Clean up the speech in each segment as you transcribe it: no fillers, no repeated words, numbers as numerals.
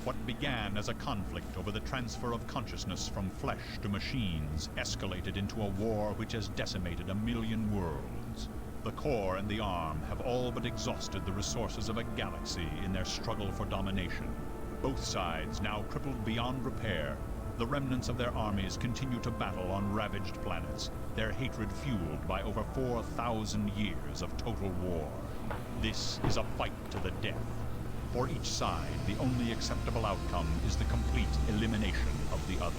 What began as a conflict over the transfer of consciousness from flesh to machines escalated into a war which has decimated 1 million worlds. The core and the arm have all but exhausted the resources of a galaxy in their struggle for domination. Both sides now crippled beyond repair. The remnants of their armies continue to battle on ravaged planets, their hatred fueled by over 4,000 years of total war. This is a fight to the death. For each side, the only acceptable outcome is the complete elimination of the other.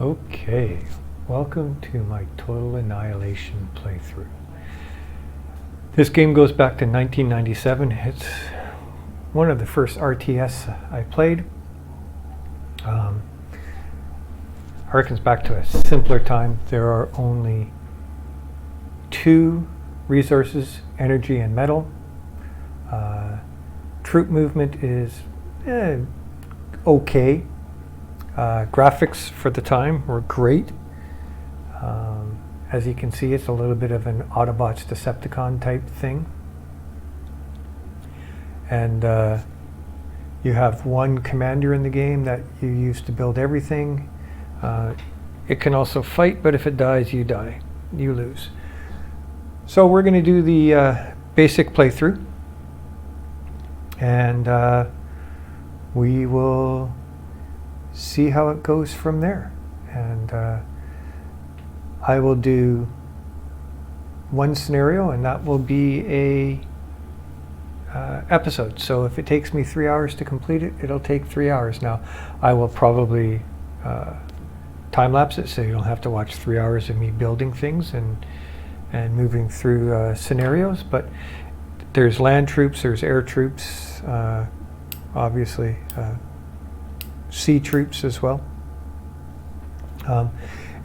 Okay, welcome to my Total Annihilation playthrough. This game goes back to 1997. It's one of the first RTS I played. Harkens back to a simpler time. There are only 2 resources, energy and metal. Troop movement is okay. Graphics for the time were great. As you can see, it's a little bit of an Autobots Decepticon type thing. And you have one commander in the game that you use to build everything. It can also fight, but if it dies, you die. You lose. So we're going to do the basic playthrough. And we will see how it goes from there. And I will do one scenario, and that will be a episode. So if it takes me 3 hours to complete it, it'll take 3 hours. Now I will probably time lapse it, so you don't have to watch 3 hours of me building things and moving through scenarios. But there's land troops, there's air troops, obviously sea troops as well.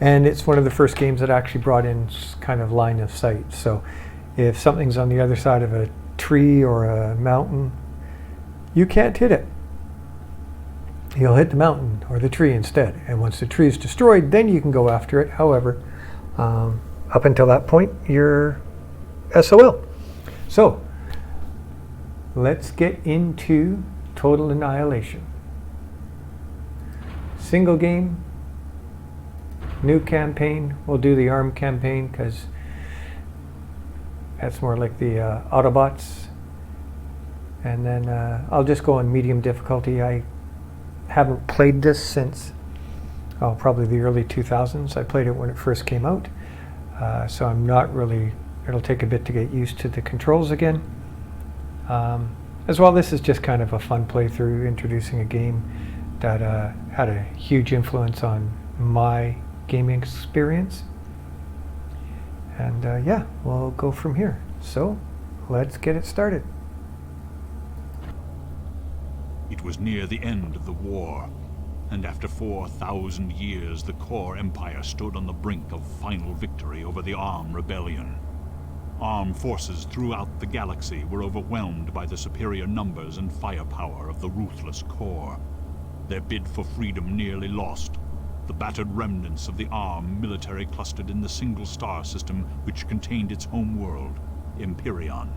And it's one of the first games that actually brought in kind of line of sight. So if something's on the other side of a tree or a mountain, you can't hit it. You'll hit the mountain or the tree instead. And once the tree is destroyed, then you can go after it. However, up until that point, you're SOL. So let's get into Total Annihilation. Single game, new campaign. We'll do the ARM campaign because that's more like the Autobots. And then I'll just go on medium difficulty. I haven't played this since probably the early 2000s. I played it when it first came out. So I'm not really, it'll take a bit to get used to the controls again. As well, this is just kind of a fun playthrough, introducing a game that had a huge influence on my gaming experience. And yeah, we'll go from here. So let's get it started. It was near the end of the war, and after 4,000 years the Core Empire stood on the brink of final victory over the Arm Rebellion. Armed forces throughout the galaxy were overwhelmed by the superior numbers and firepower of the ruthless Core. Their bid for freedom nearly lost. The battered remnants of the Arm military clustered in the single star system which contained its home world, Empyreon.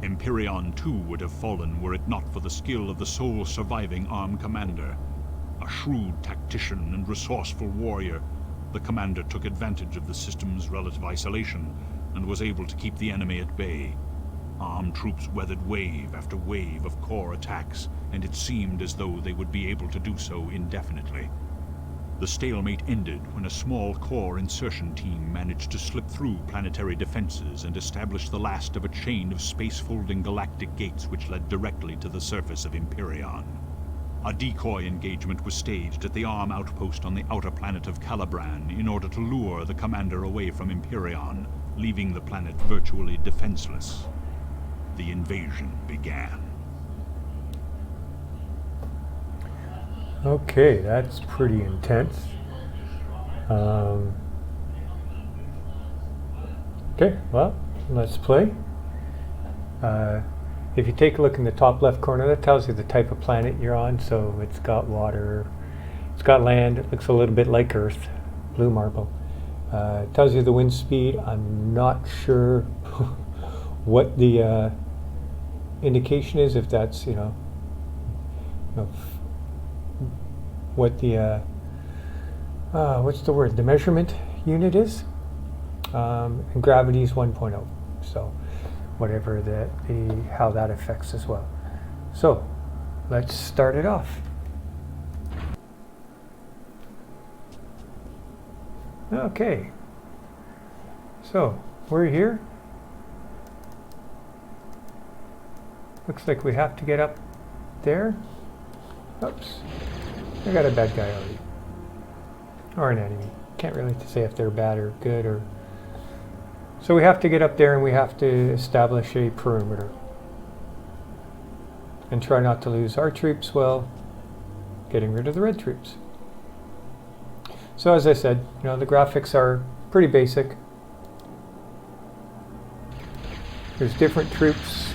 Empyreon too would have fallen were it not for the skill of the sole surviving Arm commander. A shrewd tactician and resourceful warrior, the commander took advantage of the system's relative isolation and was able to keep the enemy at bay. Armed troops weathered wave after wave of Core attacks, and it seemed as though they would be able to do so indefinitely. The stalemate ended when a small Core insertion team managed to slip through planetary defenses and establish the last of a chain of space-folding galactic gates which led directly to the surface of Empyreon. A decoy engagement was staged at the Arm outpost on the outer planet of Calibran in order to lure the commander away from Empyreon, leaving the planet virtually defenseless. The invasion began. Okay, that's pretty intense. Okay, well, let's play. If you take a look in the top left corner, that tells you the type of planet you're on. So it's got water, it's got land, it looks a little bit like Earth, blue marble. It tells you the wind speed. I'm not sure what the indication is, if that's, what the, what's the word, the measurement unit is. And gravity is 1.0. So whatever how that affects as well. So let's start it off. Okay, so we're here. Looks like we have to get up there. Oops, I got a bad guy already, or an enemy. Can't really say if they're bad or good, or so we have to get up there and we have to establish a perimeter and try not to lose our troops while getting rid of the red troops. So as I said, the graphics are pretty basic. There's different troops.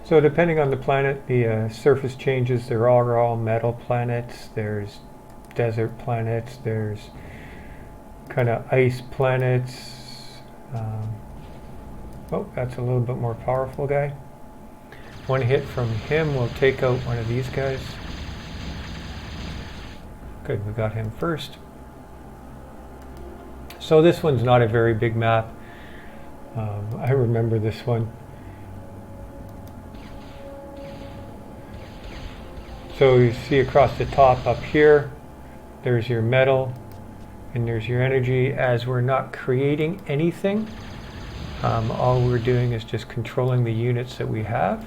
So depending on the planet, the surface changes. There are all metal planets, there's desert planets, there's kind of ice planets. Oh, that's a little bit more powerful guy. One hit from him will take out one of these guys. Good, we got him first. So this one's not a very big map. I remember this one. So you see across the top up here, there's your metal and there's your energy. As we're not creating anything, all we're doing is just controlling the units that we have.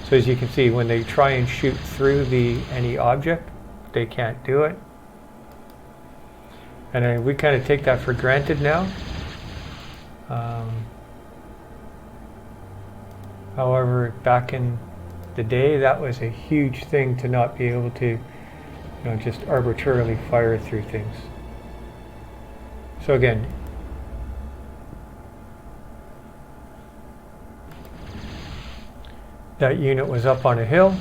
So as you can see, when they try and shoot through any object, they can't do it. And we kind of take that for granted now. However, back in the day, that was a huge thing to not be able to, just arbitrarily fire through things. So again, that unit was up on a hill.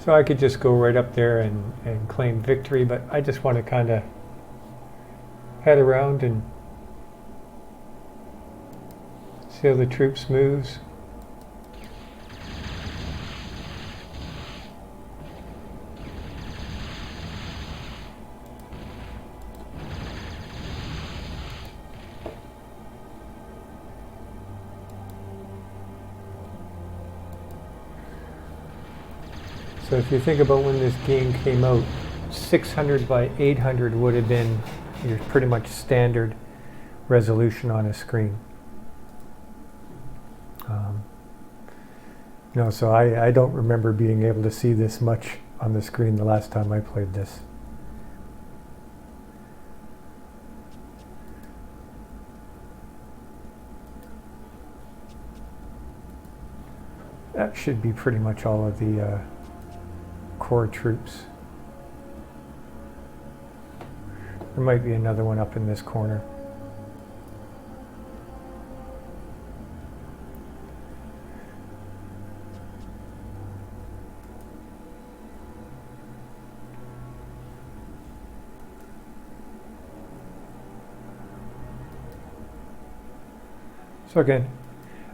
So I could just go right up there and claim victory, but I just want to kind of head around and See how the troops moves? So if you think about when this game came out, 600 by 800 would have been your pretty much standard resolution on a screen. So I don't remember being able to see this much on the screen the last time I played this. That should be pretty much all of the core troops. There might be another one up in this corner. So again,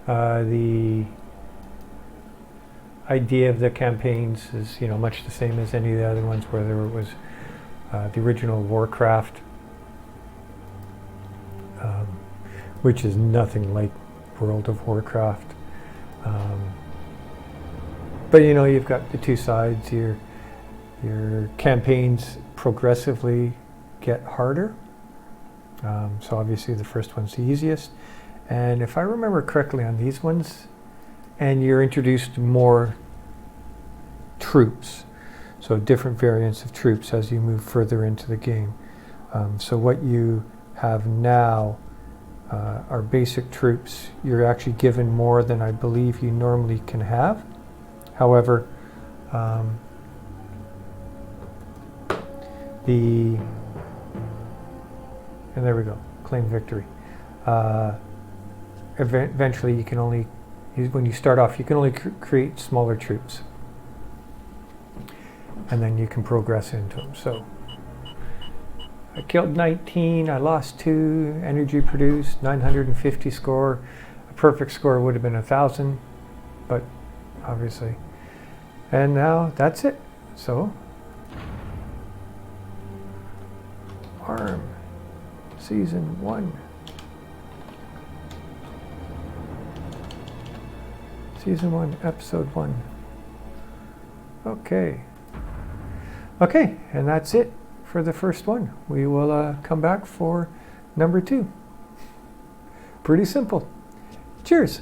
the idea of the campaigns is, much the same as any of the other ones, whether it was the original Warcraft, which is nothing like World of Warcraft. But you've got the two sides. Your campaigns progressively get harder. So obviously the first one's the easiest. And if I remember correctly on these ones, and you're introduced to more troops, so different variants of troops as you move further into the game. So what you have now are basic troops. You're actually given more than I believe you normally can have. However, and there we go, claim victory. Eventually you can only, when you start off, you can only create smaller troops. And then you can progress into them. So I killed 19, I lost 2, energy produced, 950 score. A perfect score would have been 1,000, but obviously. And now that's it. So, ARM, Season 1. Season 1, Episode 1. Okay. Okay, and that's it for the first one. We will come back for number 2. Pretty simple. Cheers.